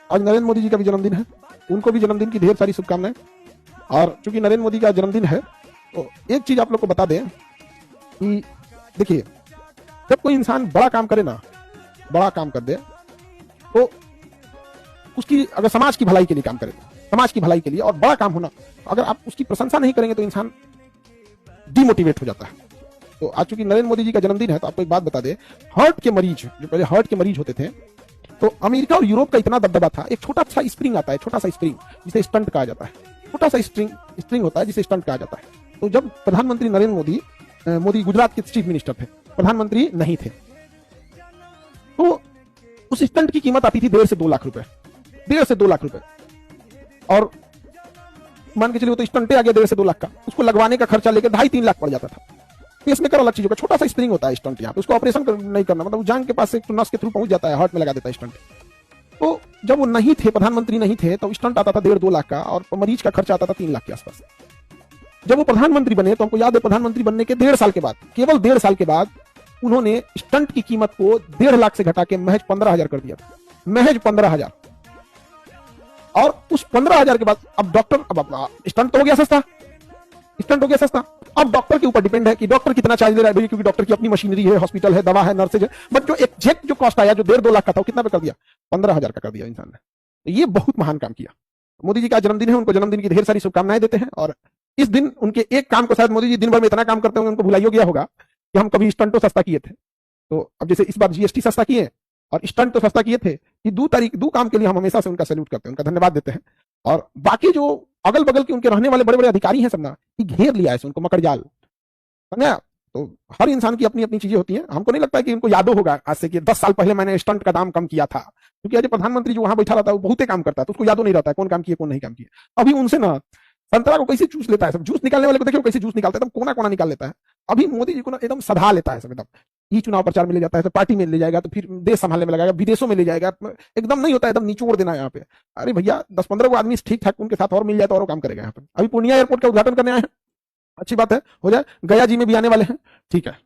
आज नरेंद्र मोदी जी का भी जन्मदिन है, उनको भी जन्मदिन की ढेर सारी शुभकामनाएं। और चूंकि नरेंद्र मोदी का जन्मदिन है तो एक चीज आप लोग को बता दें कि देखिए, जब कोई इंसान बड़ा काम करे ना, बड़ा काम कर दे, तो उसकी अगर समाज की भलाई के लिए काम करे, समाज की भलाई के लिए और बड़ा काम होना, अगर आप उसकी प्रशंसा नहीं करेंगे तो इंसान डिमोटिवेट हो जाता है। तो आज चूंकि नरेंद्र मोदी जी का जन्मदिन है तो आपको एक बात बता दे, हार्ट के मरीज, जो पहले हार्ट के मरीज होते थे, तो अमेरिका और यूरोप का इतना दबदबा था, एक छोटा सा स्प्रिंग आता है, छोटा सा स्प्रिंग जिसे स्टंट कहा जाता है, छोटा सा स्प्रिंग होता है जिसे स्टंट कहा जाता है। तो जब प्रधानमंत्री नरेंद्र मोदी गुजरात के चीफ मिनिस्टर थे, प्रधानमंत्री नहीं थे, तो उस स्टंट की कीमत आती थी 1.5 से 2 लाख रुपए, 1.5 से 2 लाख रुपए। और मान के चलिए तो स्टंटे आ गया 1.5 से 2 लाख का, उसको लगवाने का खर्चा लेकर 2.5-3 लाख पड़ जाता था। पेसमेकर अलग चीजों का छोटा सा स्प्रिंग होता है स्टंट, यहाँ पे उसको ऑपरेशन नहीं करना, मतलब जान के पास से नस के थ्रू पहुंच जाता है, हार्ट में लगा देता है स्टंट। तो जब वो नहीं थे, प्रधानमंत्री नहीं थे, तो स्टंट आता था 1.5-2 लाख का और मरीज का खर्चा आता था 3 लाख के आसपास। जब वो प्रधानमंत्री बने तो हमको याद है, प्रधानमंत्री बनने के 1.5 साल के बाद, केवल 1.5 साल के बाद, उन्होंने स्टंट की कीमत को 1.5 लाख से घटा के महज 15,000 कर दिया था, महज 15,000। और उस 15,000 के बाद अब डॉक्टर, अब स्टंट तो हो गया सस्ता, स्टंट हो गया सस्ता, अब डॉक्टर के ऊपर डिपेंड है कि डॉक्टर कितना चार्ज ले रहा है, क्योंकि डॉक्टर की अपनी मशीनरी है, हॉस्पिटल है, दवा है, नर्सेज है। बट जो एग्जैक्ट जो कॉस्ट आया, जो 1.5-2 लाख का था, वो कितना पे कर दिया? 15,000 का कर दिया इंसान ने। तो ये बहुत महान काम किया। मोदी जी का जन्मदिन है, उनको जन्मदिन की ढेर सारी शुभकामनाएं देते हैं। और इस दिन उनके एक काम को शायद मोदी जी दिन भर में इतना काम करते होंगे, उनको भुलाइयो गया होगा कि हम कभी स्टंट तो सस्ता किए थे। तो अब जैसे इस बार जीएसटी सस्ता किए और स्टंट तो सस्ता किए थे, ये दो काम के लिए हम हमेशा से उनका सैल्यूट करते हैं, उनका धन्यवाद देते हैं। और बाकी जो अगल बगल के उनके रहने वाले बड़े बड़े अधिकारी हैं सब ना, ये घेर लिया है उनको मकड़जाल, समझा? तो हर इंसान की अपनी अपनी चीजें होती हैं। हमको नहीं लगता है कि इनको यादों होगा आज से कि 10 साल पहले मैंने स्टंट का दाम कम किया था, क्योंकि आज प्रधानमंत्री जो वहां बैठा रहता है वो बहुत काम करता है, तो उसको यादों नहीं रहता है कौन काम किया कौन नहीं काम किया। अभी उनसे ना संतरा को कैसे जूस लेता है सब, जूस निकालने वाले को देखिए कैसे जूस निकालता है, एकदम कोना कोना निकाल लेता है। अभी मोदी जी को ना एकदम सधा लेता है सब, एकदम ये चुनाव प्रचार में ले जाता है, तो पार्टी में ले जाएगा, तो फिर देश संभालने में लगाएगा, विदेशों में ले जाएगा, एकदम नहीं होता है, एकदम निचोड़ देना यहाँ पे। अरे भैया 10-15 को आदमी ठीक ठाक उनके साथ और मिल जाए तो और काम करेगा यहाँ पे। अभी पूर्णिया एयरपोर्ट का उद्घाटन करने आए हैं, अच्छी बात है, हो जाए। गया जी में भी आने वाले हैं, ठीक है।